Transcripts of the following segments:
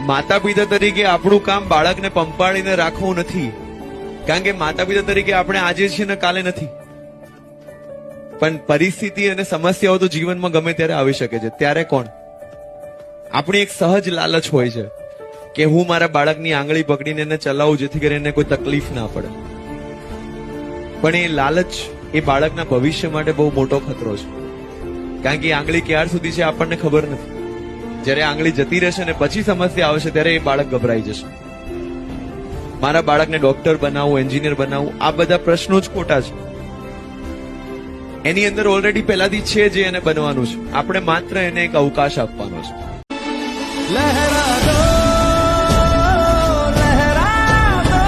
માતા પિતા તરીકે આપણું કામ બાળકને પંપાળીને રાખવું નથી, કારણ કે માતા પિતા તરીકે આપણે આજે છીએ ને કાલે નથી. પણ પરિસ્થિતિ અને સમસ્યાઓ તો જીવનમાં ગમે ત્યારે આવી શકે છે. ત્યારે કોણ? આપણી એક સહજ લાલચ હોય છે કે હું મારા બાળકની આંગળી પકડીને એને ચલાવું જેથી કરીને એને કોઈ તકલીફ ના પડે. પણ એ લાલચ એ બાળકના ભવિષ્ય માટે બહુ મોટો ખતરો છે, કારણ કે આંગળી ક્યાર સુધી છે આપણને ખબર નથી. જ્યારે આંગળી જતી રહેશે ને પછી સમસ્યા આવશે ત્યારે એ બાળક ગભરાઈ જશે. મારા બાળકને ડોક્ટર બનાવવું, એન્જિનિયર બનાવવું, આ બધા પ્રશ્નો જ ખોટા છે. એની અંદર ઓલરેડી પહેલાથી છે જે એને બનવાનું છે. આપણે માત્ર એને એક અવકાશ આપવાનો છે. લહેરા દો, લહેરા દો,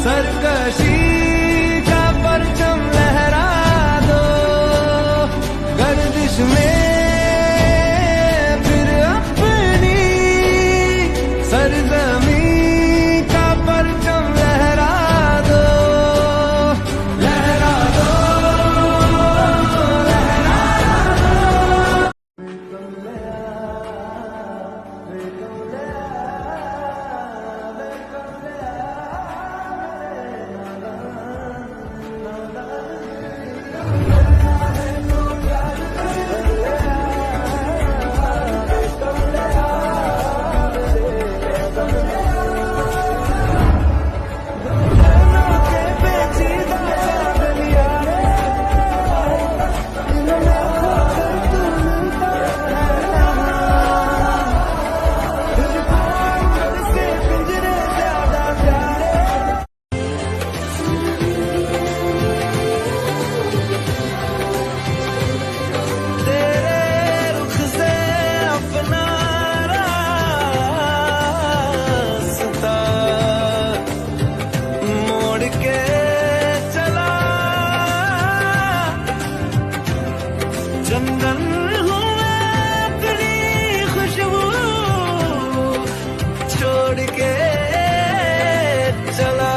સરકશી કા પરચમ લહેરા દો, गर्दिश में फिर अपनी सरजमी का परचम लहरा दो, लहरा दो, चंदन हुआ अपनी खुशबू छोड़ के चला.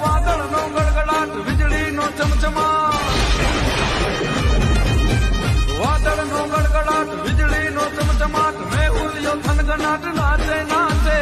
વાદળ નો ગડગડાટ, વીજળી નો ચમચમા, વાદળ નો ગડગડાટ, વીજળી નો ચમચમાટ, મેહુલિયો થનગનાટ, નાચે નાચે.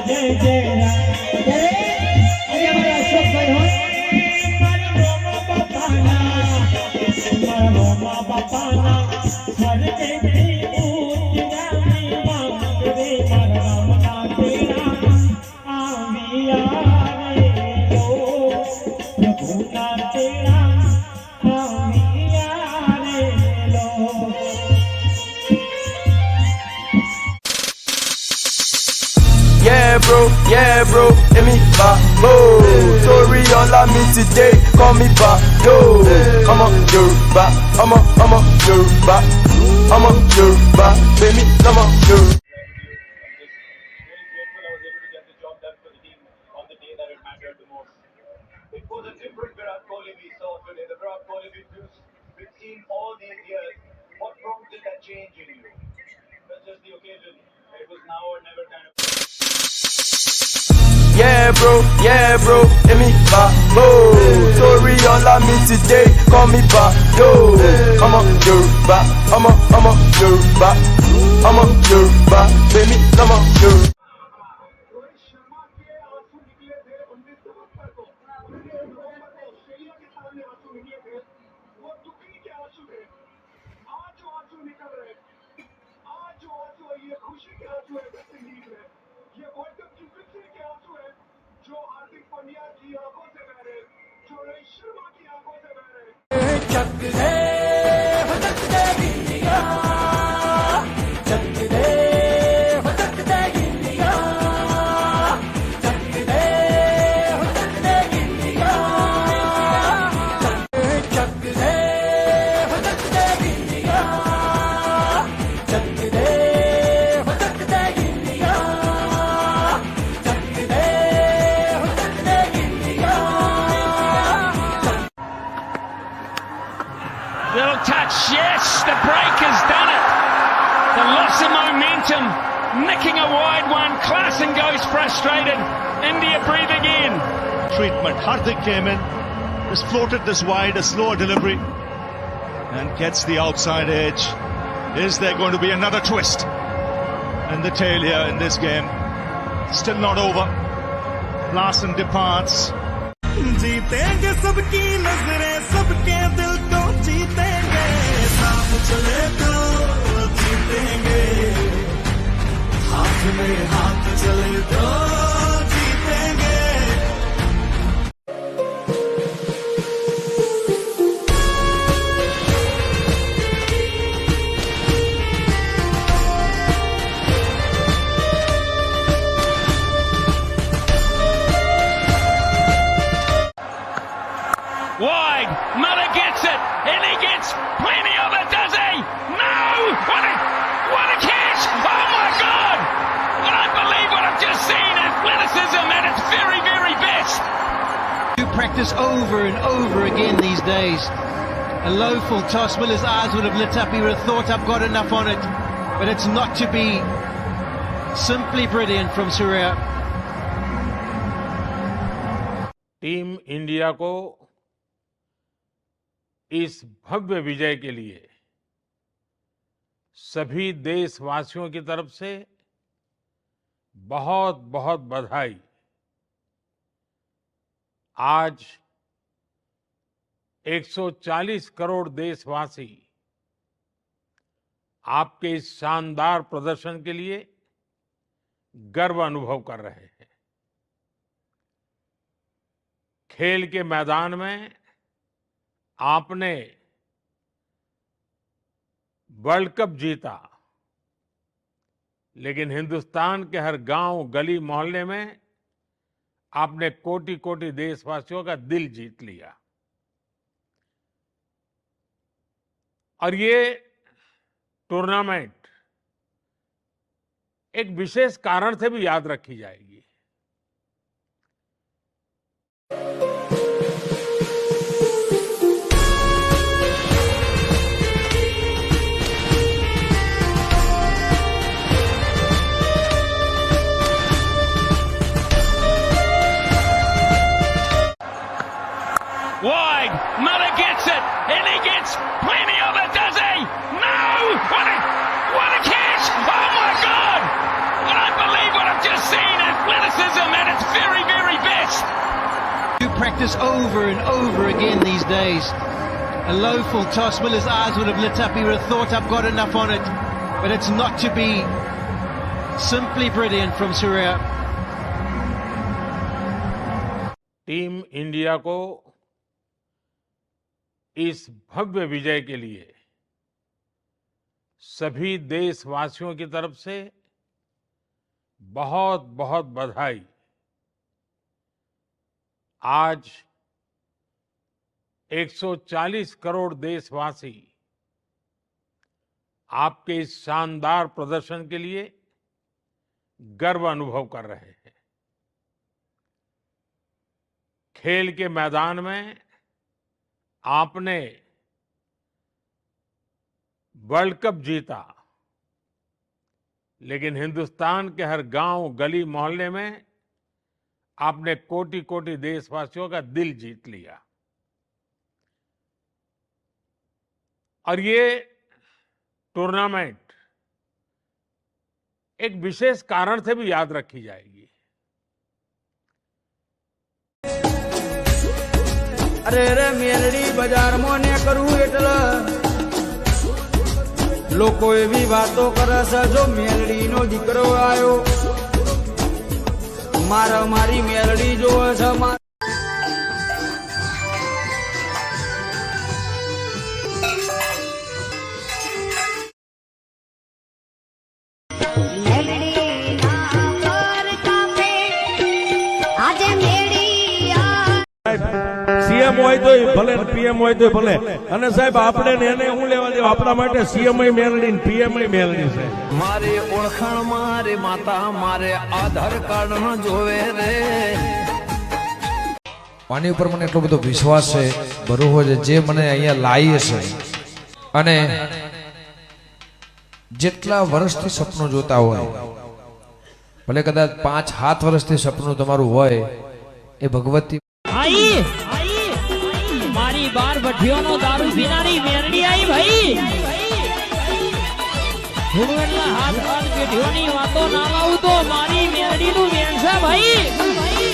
जय जय Ram bro, hit me Babo. Sorry, all I me today, call me Bado. I'm a Yoruba, I'm a Yoruba, I'm a Yoruba, baby, I'm a Yoruba. I was able to get the job done for the team on the day that it mattered the most. It was a different Virat Kohli we saw today. The Virat Kohli we've seen all these years. What prompted that change in you? That's just the occasion. It was now or never kind of. Yeah, bro, hit me Babo. Sorry, all I me today, call me Bado. I'm a Yoruba, I'm a Yoruba, I'm a Yoruba, baby, I'm a Yoruba. Rohit Sharma के आंसू निकले थे 19 नवंबर को 19 नवंबर को Australia के सामने आंसू निकले थे वो दुखी के आंसू थे आज जो आंसू निकल रहे आज जो आंसू है ये खुशी के आंसू है वेस्ट इंडीज में ये वर्ल्ड कप की विक्ट्री के आंसू है जो हार्दिक पांड्या की आंखों से बह रहे जो रोहित शर्मा की आंखों से बह रहे Little touch, yes, the break has done it. The loss of momentum, nicking a wide one. Klaasen goes frustrated. India breathing in. Treatment. Hardik came in, just floated this wide, a slower delivery, and gets the outside edge. Is there going to be another twist in the tail here in this game? Still not over. Klaasen departs. जीतेंगे सबकी नजरें सबके दिल को जीतेंगे साथ चले तो जीतेंगे हाथ में हाथ चले तो जीतेंगे Wide, Muller gets it, and he gets plenty of it, does he? No! What a catch! Oh my God! I don't believe what I've just seen. Athleticism at its very, very best. You practice over and over again these days. A low full toss, Miller's eyes would have lit up. He would have thought, I've got enough on it. But it's not to be. Simply brilliant from Surya. Team India को इस भव्य विजय के लिए सभी देशवासियों की तरफ से बहुत बहुत बधाई। आज 140 करोड़ देशवासी आपके इस शानदार प्रदर्शन के लिए गर्व अनुभव कर रहे हैं। खेल के मैदान में आपने वर्ल्ड कप जीता, लेकिन हिंदुस्तान के हर गांव, गली, मोहल्ले में आपने कोटि कोटि देशवासियों का दिल जीत लिया। और ये टूर्नामेंट एक विशेष कारण से भी याद रखी जाएगी। Wide, Muller gets it, and he gets plenty of it, does he? No! What a catch! Oh my God! I don't believe what I've just seen. Athleticism at its very, very best. You practice over and over again these days. A low full toss, Miller's eyes would have lit up. He would have thought, I've got enough on it. But it's not to be. Simply brilliant from Surya. Team India को इस भव्य विजय के लिए सभी देशवासियों की तरफ से बहुत बहुत बधाई। आज 140 करोड़ देशवासी आपके इस शानदार प्रदर्शन के लिए गर्व अनुभव कर रहे हैं। खेल के मैदान में आपने वर्ल्ड कप जीता, लेकिन हिंदुस्तान के हर गांव, गली, मोहल्ले में आपने कोटि कोटि देशवासियों का दिल जीत लिया। और ये टूर्नामेंट एक विशेष कारण से भी याद रखी जाएगी। अरे रे मेलडी बाजार में ने करू એટલે લોકો એવી વાતો કરે છે જો મેલડીનો દીકરો આવ્યો મારી મેલડી જોવે છે સીએમ હોય તો ભલે પીએમ હોય તો ભલે, અને સાહેબ આપણે ને એને હું લેવા દેવા, આપણા માટે સીએમ મેલડી ને પીએમ મેલડી છે. મારે ઓળખાણ મારે માતા મારે આધાર કાર્ડ ન જોવે રે. આની ઉપર મને એટલો બધો વિશ્વાસ છે, બરોબર છે, જે મને અહીંયા લાવી છે અને જેટલા વર્ષથી સપનું જોતા હોય, ભલે કદાચ 5-7 વર્ષથી સપનું તમારું હોય, એ ભગવતી મારી 12 ભઠ્ઠીઓનો દારૂ પીનારી મેરડી આવી ભાઈ. હું એટલા હાથ પેઢીઓની વાતો ના લાવું તો મારી મેરડીનું વેણ છે ભાઈ.